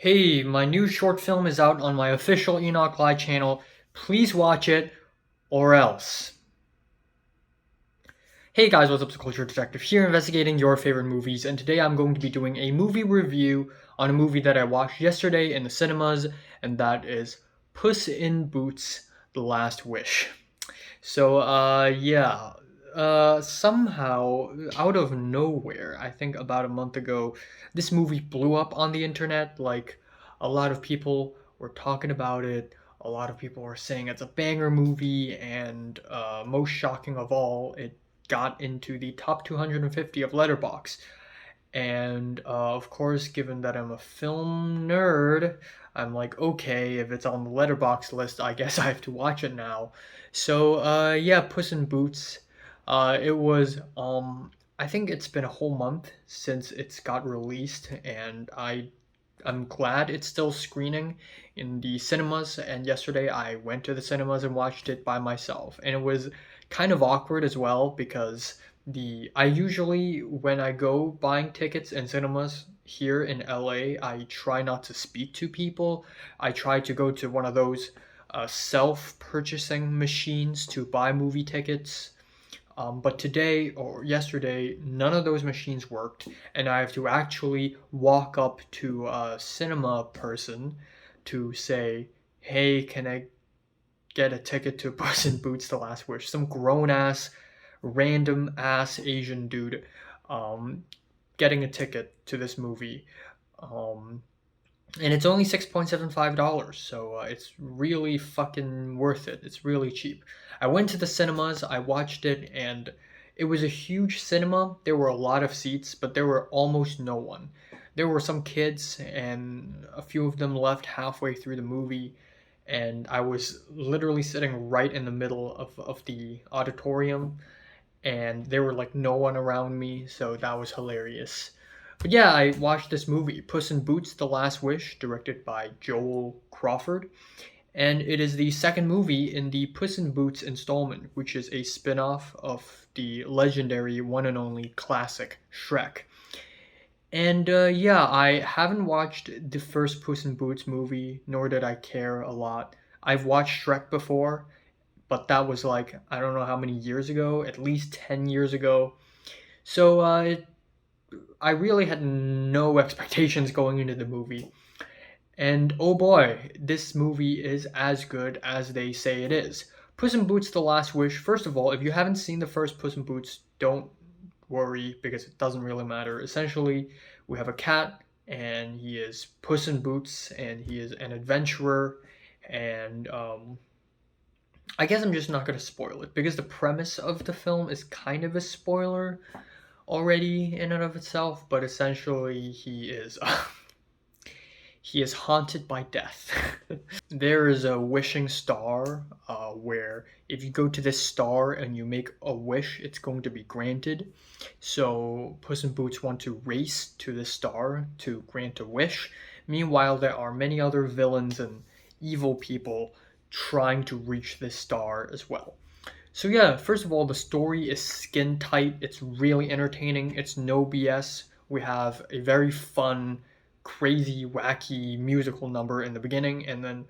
Hey, my new short film is out on my official Enoch Live channel. Please watch it, or else. Hey guys, what's up? It's the Culture Detective here, investigating your favorite movies, and today I'm going to be doing a movie review on a movie that I watched yesterday in the cinemas, and that is Puss in Boots: The Last Wish. Somehow, out of nowhere, I think about a month ago, this movie blew up on the internet. Like, a lot of people were talking about it. A lot of people were saying it's a banger movie, and most shocking of all, it got into the top 250 of Letterboxd. And of course, given that I'm a film nerd, I'm like, okay, if it's on the letterbox list, I guess I have to watch it now. So Puss in Boots. I think it's been a whole month since it's got released, and I'm glad it's still screening in the cinemas. And yesterday I went to the cinemas and watched it by myself, and it was kind of awkward as well because the I usually when I go buying tickets in cinemas here in LA, I try not to speak to people. I try to go to one of those self-purchasing machines to buy movie tickets. But today or yesterday, none of those machines worked, and I have to actually walk up to a cinema person to say, "Hey, can I get a ticket to Puss in Boots: The Last Wish?" Some grown ass, random ass Asian dude, um, getting a ticket to this movie. Um, and it's only $6.75, so it's really fucking worth it. It's really cheap. I went to the cinemas, I watched it, and it was a huge cinema. There were a lot of seats, but there were almost no one. There were some kids, and a few of them left halfway through the movie, and I was literally sitting right in the middle of the auditorium, and there were like no one around me, so that was hilarious. But yeah, I watched this movie, Puss in Boots: The Last Wish, directed by Joel Crawford, and it is the second movie in the Puss in Boots installment, which is a spin-off of the legendary one and only classic Shrek. And I haven't watched the first Puss in Boots movie, nor did I care a lot. I've watched Shrek before, but that was like, I don't know how many years ago, at least 10 years ago. I really had no expectations going into the movie. And oh boy, this movie is as good as they say it is. Puss in Boots: The Last Wish. First of all, if you haven't seen the first Puss in Boots, don't worry because it doesn't really matter. Essentially, we have a cat and he is Puss in Boots and he is an adventurer. And I guess I'm just not going to spoil it because the premise of the film is kind of a spoiler already in and of itself, but essentially he is haunted by death. There is a wishing star where if you go to this star and you make a wish, it's going to be granted. So Puss in Boots want to race to this star to grant a wish. Meanwhile, there are many other villains and evil people trying to reach this star as well. So yeah, first of all, the story is skin tight. It's really entertaining. It's no BS. We have a very fun, crazy, wacky musical number in the beginning, and then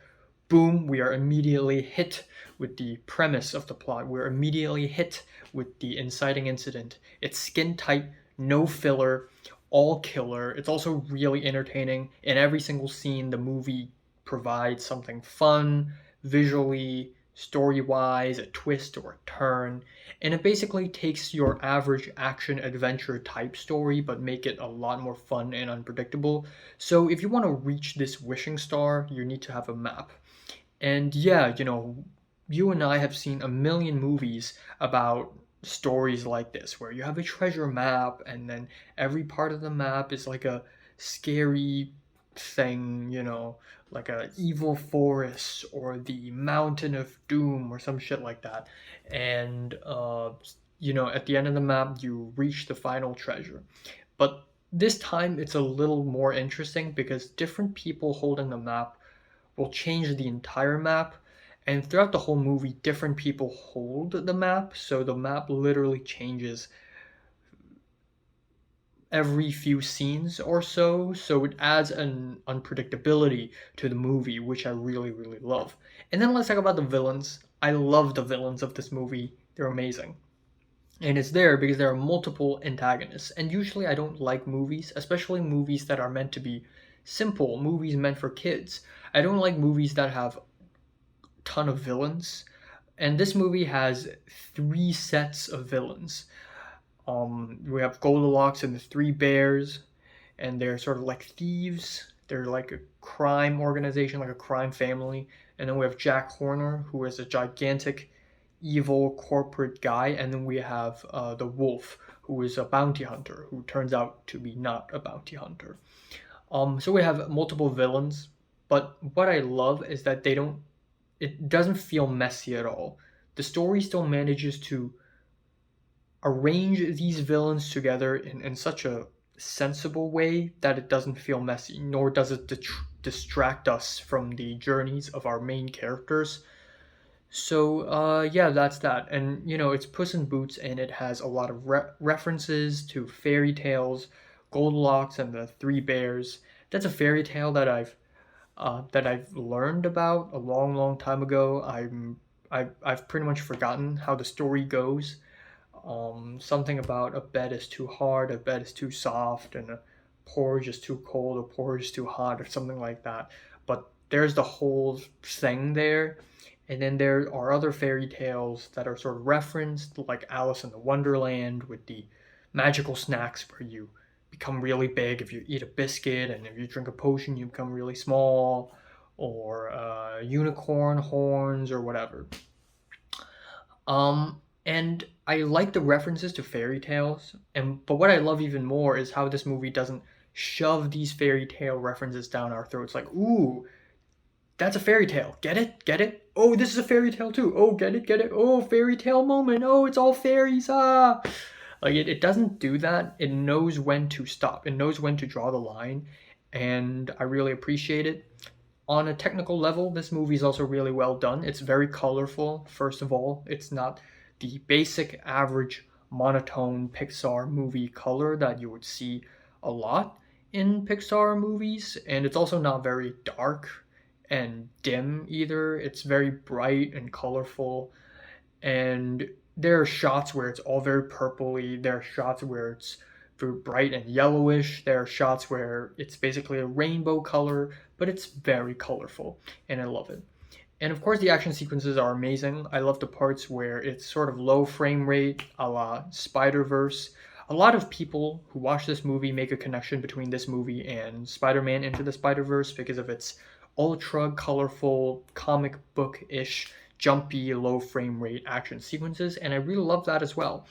boom, we are immediately hit with the premise of the plot. We're immediately hit with the inciting incident. It's skin tight, no filler, all killer. It's also really entertaining. In every single scene, the movie provides something fun, visually, story wise, a twist or a turn, and it basically takes your average action adventure type story but make it a lot more fun and unpredictable. So if you want to reach this wishing star, you need to have a map. And yeah, you and I have seen a million movies about stories like this where you have a treasure map and then every part of the map is like a scary thing, like a evil forest or the mountain of doom or some shit like that. And at the end of the map you reach the final treasure. But this time it's a little more interesting because different people holding the map will change the entire map. And throughout the whole movie, different people hold the map, so the map literally changes every few scenes or so, so it adds an unpredictability to the movie, which I really, really love. And then let's talk about the villains. I love the villains of this movie. They're amazing. And it's there because there are multiple antagonists. And usually I don't like movies, especially movies that are meant to be simple, movies meant for kids. I don't like movies that have a ton of villains. And this movie has three sets of villains. We have Goldilocks and the Three Bears, and they're sort of like thieves. They're like a crime organization, like a crime family. And then we have Jack Horner, who is a gigantic, evil corporate guy. And then we have the Wolf, who is a bounty hunter, who turns out to be not a bounty hunter. So we have multiple villains, but what I love is that it doesn't feel messy at all. The story still manages to arrange these villains together in such a sensible way that it doesn't feel messy, nor does it distract us from the journeys of our main characters. So, yeah, that's that. And, it's Puss in Boots, and it has a lot of references to fairy tales, Goldilocks and the Three Bears. That's a fairy tale that I've learned about a long, long time ago. I've pretty much forgotten how the story goes. Something about a bed is too hard, a bed is too soft, and a porridge is too cold, a porridge is too hot, or something like that. But there's the whole thing there. And then there are other fairy tales that are sort of referenced, like Alice in the Wonderland with the magical snacks where you become really big if you eat a biscuit, and if you drink a potion, you become really small, or unicorn horns, or whatever. And I like the references to fairy tales, but what I love even more is how this movie doesn't shove these fairy tale references down our throats. Like, ooh, that's a fairy tale. Get it? Get it? Oh, this is a fairy tale too. Oh, get it? Get it? Oh, fairy tale moment. Oh, it's all fairies. Ah. Like it doesn't do that. It knows when to stop. It knows when to draw the line, and I really appreciate it. On a technical level, this movie is also really well done. It's very colorful, first of all. It's not the basic, average, monotone Pixar movie color that you would see a lot in Pixar movies. And it's also not very dark and dim either. It's very bright and colorful. And there are shots where it's all very purpley. There are shots where it's very bright and yellowish. There are shots where it's basically a rainbow color, but it's very colorful, and I love it. And of course, the action sequences are amazing. I love the parts where it's sort of low frame rate, a la Spider Verse. A lot of people who watch this movie make a connection between this movie and Spider Man Into the Spider Verse because of its ultra colorful, comic book ish, jumpy, low frame rate action sequences, and I really love that as well.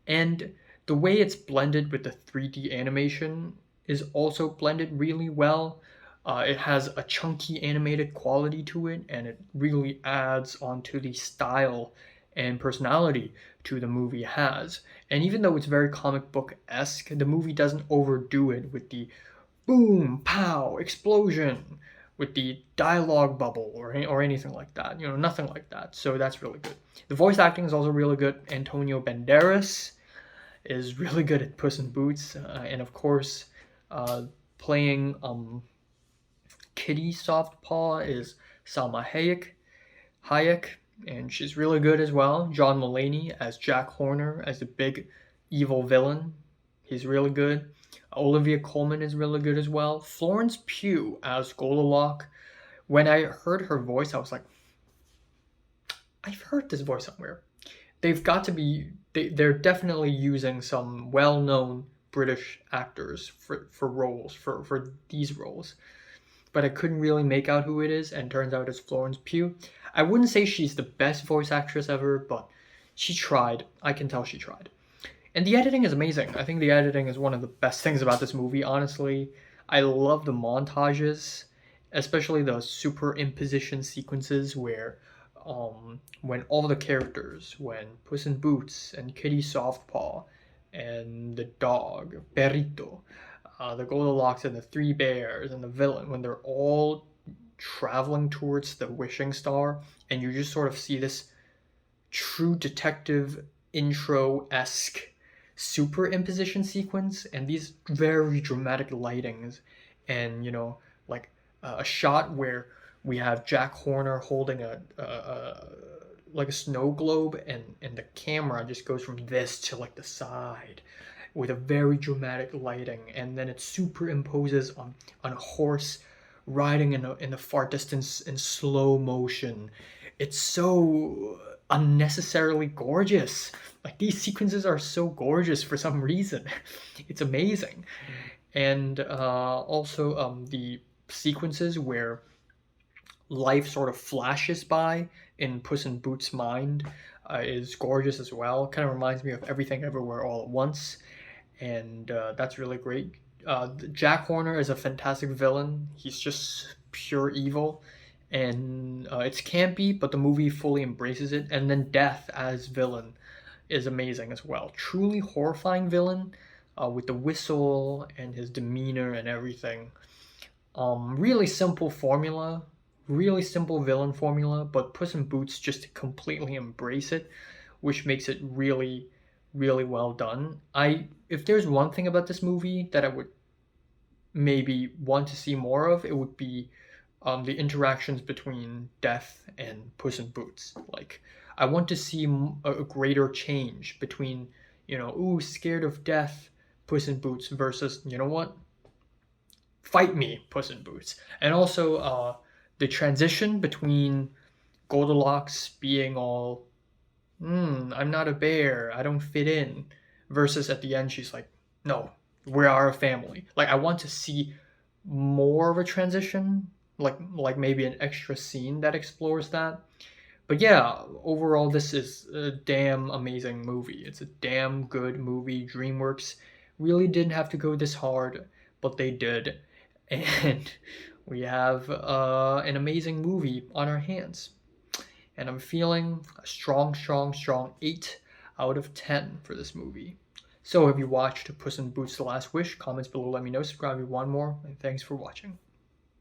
And the way it's blended with the 3D animation is also blended really well. It has a chunky animated quality to it, and it really adds onto the style and personality to the movie has. And even though it's very comic book esque, the movie doesn't overdo it with the boom, pow, explosion, with the dialogue bubble or anything like that. Nothing like that. So that's really good. The voice acting is also really good. Antonio Banderas is really good at Puss in Boots, and of course, playing Kitty Softpaw is Salma Hayek, and she's really good as well. John Mulaney as Jack Horner as the big evil villain, he's really good. Olivia Colman is really good as well. Florence Pugh as Goldilocks. When I heard her voice, I was like, I've heard this voice somewhere. They've got to be. They're definitely using some well-known British actors for roles for these roles, but I couldn't really make out who it is, and turns out it's Florence Pugh. I wouldn't say she's the best voice actress ever, but she tried. I can tell she tried. And the editing is amazing. I think the editing is one of the best things about this movie, honestly. I love the montages, especially the superimposition sequences where when all the characters, when Puss in Boots and Kitty Softpaw and the dog, Perrito, the Goldilocks and the Three Bears and the villain, when they're all traveling towards the wishing star, and you just sort of see this true detective intro esque superimposition sequence and these very dramatic lightings, and like a shot where we have Jack Horner holding a like a snow globe, and the camera just goes from this to like the side with a very dramatic lighting, and then it superimposes on a horse riding in the far distance in slow motion. It's so unnecessarily gorgeous. Like these sequences are so gorgeous for some reason. It's amazing. And also the sequences where life sort of flashes by in Puss in Boots' mind is gorgeous as well. Kind of reminds me of Everything Everywhere All at Once, and that's really great. Jack Horner is a fantastic villain. He's just pure evil, and it's campy, but the movie fully embraces it. And then Death as villain is amazing as well. Truly horrifying villain with the whistle and his demeanor and everything. Really simple formula, really simple villain formula, but Puss in Boots just completely embrace it, which makes it really, really well done. If there's one thing about this movie that I would maybe want to see more of, it would be the interactions between Death and Puss in Boots. Like, I want to see a greater change between, ooh, scared of death, Puss in Boots versus, you know what, fight me, Puss in Boots. And also the transition between Goldilocks being all, I'm not a bear, I don't fit in, versus at the end she's like, no, we are a family. Like I want to see more of a transition, like maybe an extra scene that explores that. But yeah, overall this is a damn amazing movie. It's a damn good movie. DreamWorks really didn't have to go this hard, but they did. And we have an amazing movie on our hands. And I'm feeling a strong, strong, strong 8 out of 10 for this movie. So have you watched Puss in Boots: The Last Wish? Comments below, let me know. Subscribe if you want more. And thanks for watching.